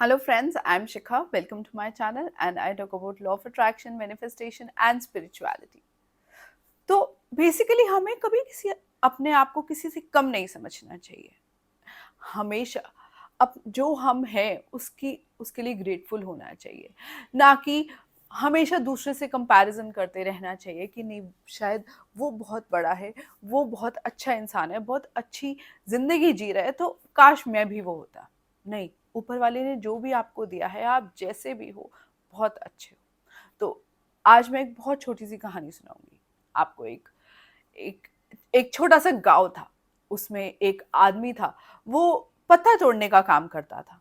Hello friends, I am Shikha. Welcome to my channel and I talk about law of attraction, manifestation and spirituality. तो basically हमें कभी किसी अपने आप को किसी से कम नहीं समझना चाहिए। हमेशा अब जो हम हैं उसकी उसके लिए ग्रेटफुल होना चाहिए, ना कि हमेशा दूसरे से कंपैरिजन करते रहना चाहिए कि नहीं शायद वो बहुत बड़ा है, वो बहुत अच्छा इंसान है, बहुत अच्छी ज़िंदगी जी रहा है तो काश मैं भी वो होता। नहीं, ऊपर वाले ने जो भी आपको दिया है, आप जैसे भी हो, बहुत अच्छे हो। तो आज मैं एक बहुत छोटी-सी कहानी सुनाऊँगी आपको। एक एक एक छोटा-सा गाँव था, उसमें एक आदमी था, वो पत्थर तोड़ने का काम करता था।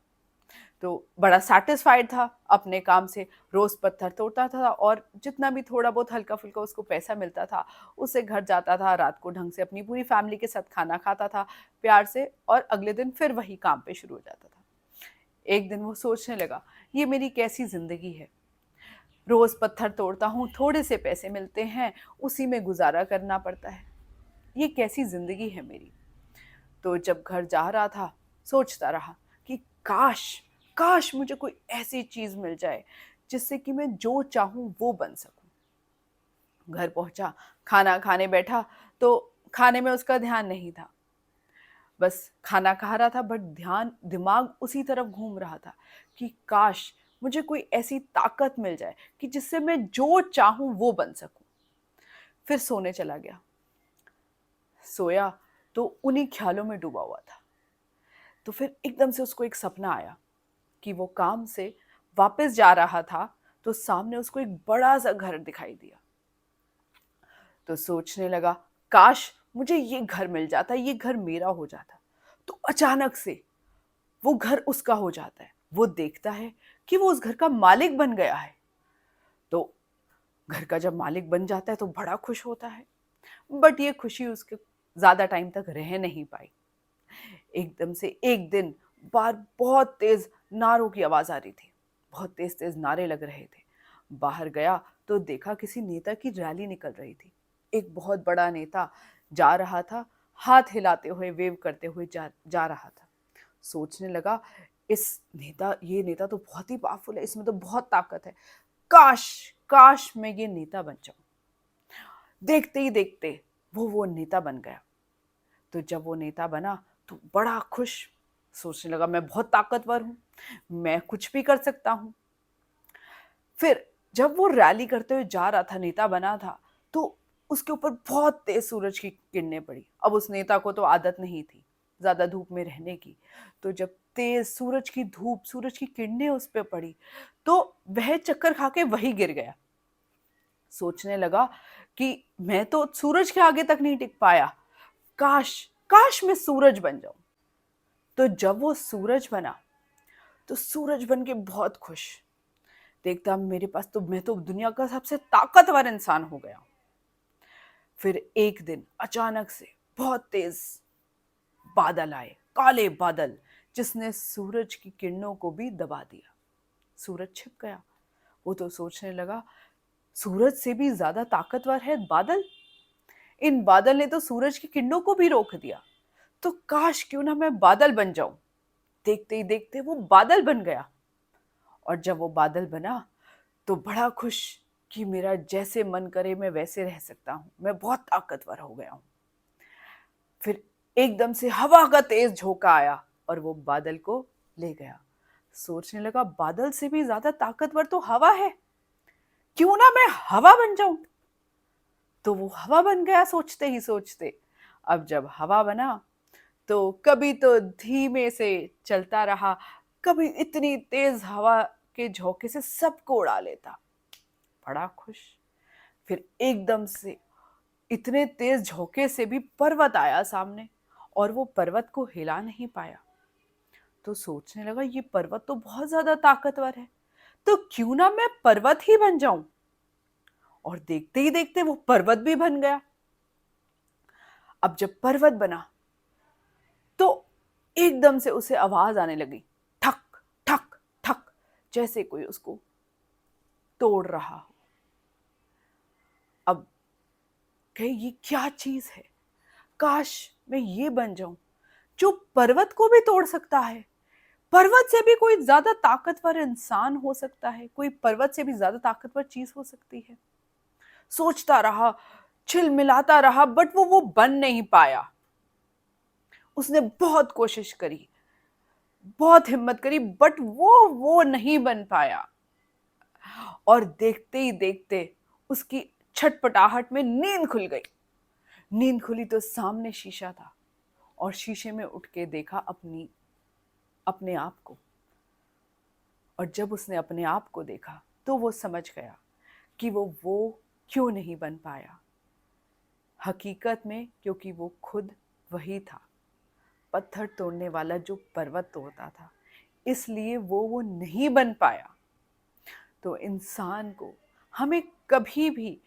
तो बड़ा सैटिस्फाइड था अपने काम से, रोज़ पत्थर तोड़ता था और जितना भी थोड़ा बहुत हल्का-फुल्का उसको पैसा मिलता था, उससे घर जाता था, रात को ढंग से अपनी पूरी फैमिली के साथ खाना खाता था, प्यार से, और अगले दिन फिर वही काम पे शुरू हो जाता था। एक दिन वो सोचने लगा, ये मेरी कैसी ज़िंदगी है? रोज़ पत्थर तोड़ता हूँ, थोड़े से पैसे मिलते हैं, उसी में गुज़ारा करना पड़ता है। ये कैसी ज़िंदगी है मेरी? तो जब घर जा रहा था, सोचता रहा कि काश, काश मुझे कोई ऐसी चीज़ मिल जाए, जिससे कि मैं जो चाहूँ वो बन सकूँ। घर पहुँचा, खाना खाने बैठा, तो खाने में उसका ध्यान नहीं था। बस खाना खा रहा था बट दिमाग उसी तरफ घूम रहा था कि काश मुझे कोई ऐसी ताकत मिल जाए कि जिससे मैं जो चाहूँ वो बन सकूँ। फिर सोने चला गया। सोया तो उन्हीं ख्यालों में डूबा हुआ था। तो फिर एकदम से उसको एक सपना आया कि वो काम से वापस जा रहा था, तो सामने उसको एक बड़ा-सा घर दिखाई दिया। तो सोचने लगा, काश मुझे ये घर मिल जाता, ये घर मेरा हो जाता। तो अचानक से वो घर उसका हो जाता है। वो देखता है कि वो उस घर का मालिक बन गया है। तो घर का जब मालिक बन जाता है तो बड़ा खुश होता है। बट ये खुशी उसके ज़्यादा टाइम तक रह नहीं पाई। एकदम से एक दिन बाहर बहुत तेज़ नारों की आवाज़ आ रही थी। बहुत तेज़-तेज़ नारे लग रहे थे। बाहर गया तो देखा किसी नेता की रैली निकल रही थी। एक बहुत बड़ा नेता जा रहा था, हाथ हिलाते हुए, वेव करते हुए जा जा रहा था। सोचने लगा, ये नेता तो बहुत ही पावरफुल है, इसमें तो बहुत ताकत है। काश, काश मैं ये नेता बन जाऊँ। देखते ही देखते वो नेता बन गया। तो जब वो नेता बना तो बड़ा खुश, सोचने लगा मैं बहुत ताकतवर हूँ, मैं कुछ भी कर सकता हूँ। फिर जब वो रैली करते हुए जा रहा था, नेता बना था, तो उसके ऊपर बहुत तेज सूरज की किरणें पड़ी। अब उस नेता को तो आदत नहीं थी ज़्यादा धूप में रहने की। तो जब तेज सूरज की किरणें उस पे पड़ी, तो वह चक्कर खा के वहीं गिर गया। सोचने लगा कि मैं तो सूरज के आगे तक नहीं टिक पाया, काश, काश मैं सूरज बन जाऊं। तो जब वो सूरज बना, तो सूरज बन के बहुत खुश, देखता मेरे पास तो मैं तो दुनिया का सबसे ताकतवर इंसान हो गया। फिर एक दिन अचानक से बहुत तेज बादल आए, काले बादल, जिसने सूरज की किरणों को भी दबा दिया। सूरज छिप गया। वो तो सोचने लगा, सूरज से भी ज्यादा ताकतवर है बादल। इन बादल ने तो सूरज की किरणों को भी रोक दिया। तो काश क्यों ना मैं बादल बन जाऊं। देखते ही देखते वो बादल बन गया। और जब वो बादल बना तो बड़ा खुश कि मेरा जैसे मन करे मैं वैसे रह सकता हूँ, मैं बहुत ताकतवर हो गया हूँ। फिर एकदम से हवा का तेज झोंका आया और वो बादल को ले गया। सोचने लगा, बादल से भी ज्यादा ताकतवर तो हवा है, क्यों ना मैं हवा बन जाऊं। तो वो हवा बन गया सोचते ही सोचते। अब जब हवा बना तो कभी तो धीमे से चलता रहा, कभी इतनी तेज हवा के झोंके से सबको उड़ा लेता। बड़ा खुश। फिर एकदम से इतने तेज झोंके से भी पर्वत आया सामने, और वो पर्वत को हिला नहीं पाया। तो सोचने लगा, ये पर्वत तो बहुत ज्यादा ताकतवर है, तो क्यों ना मैं पर्वत ही बन जाऊं। और देखते ही देखते वो पर्वत भी बन गया। अब जब पर्वत बना तो एकदम से उसे आवाज आने लगी, ठक ठक ठक, जैसे कोई उसको तोड़ रहा हो। अब कहे, ये क्या चीज है, काश मैं ये बन जाऊं जो पर्वत को भी तोड़ सकता है। पर्वत से भी कोई ज्यादा ताकतवर इंसान हो सकता है, कोई पर्वत से भी ज्यादा ताकतवर चीज हो सकती है। सोचता रहा, चिलमिलाता रहा, बट वो बन नहीं पाया। उसने बहुत कोशिश करी, बहुत हिम्मत करी, बट वो नहीं बन पाया। और देखते ही देखते उसकी छटपटाहट में नींद खुल गई। नींद खुली तो सामने शीशा था, और शीशे में उठ के देखा अपने आप को। और जब उसने अपने आप को देखा तो वो समझ गया कि वो क्यों नहीं बन पाया। हकीकत में क्योंकि वो खुद वही था, पत्थर तोड़ने वाला जो पर्वत तोड़ता था, इसलिए वो नहीं बन पाया। तो इंसान को, हमें कभी भी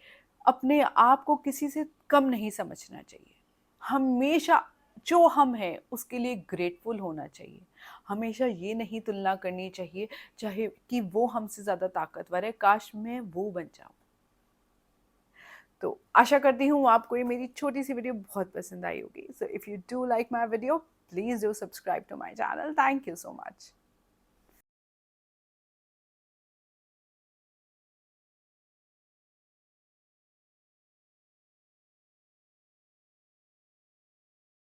अपने आप को किसी से कम नहीं समझना चाहिए। हमेशा जो हम हैं उसके लिए ग्रेटफुल होना चाहिए। हमेशा ये नहीं तुलना करनी चाहिए चाहे कि वो हमसे ज़्यादा ताकतवर है, काश मैं वो बन जाऊं। तो आशा करती हूँ आपको ये मेरी छोटी सी वीडियो बहुत पसंद आई होगी। So if you do like my video, please do subscribe to my channel. Thank you so much.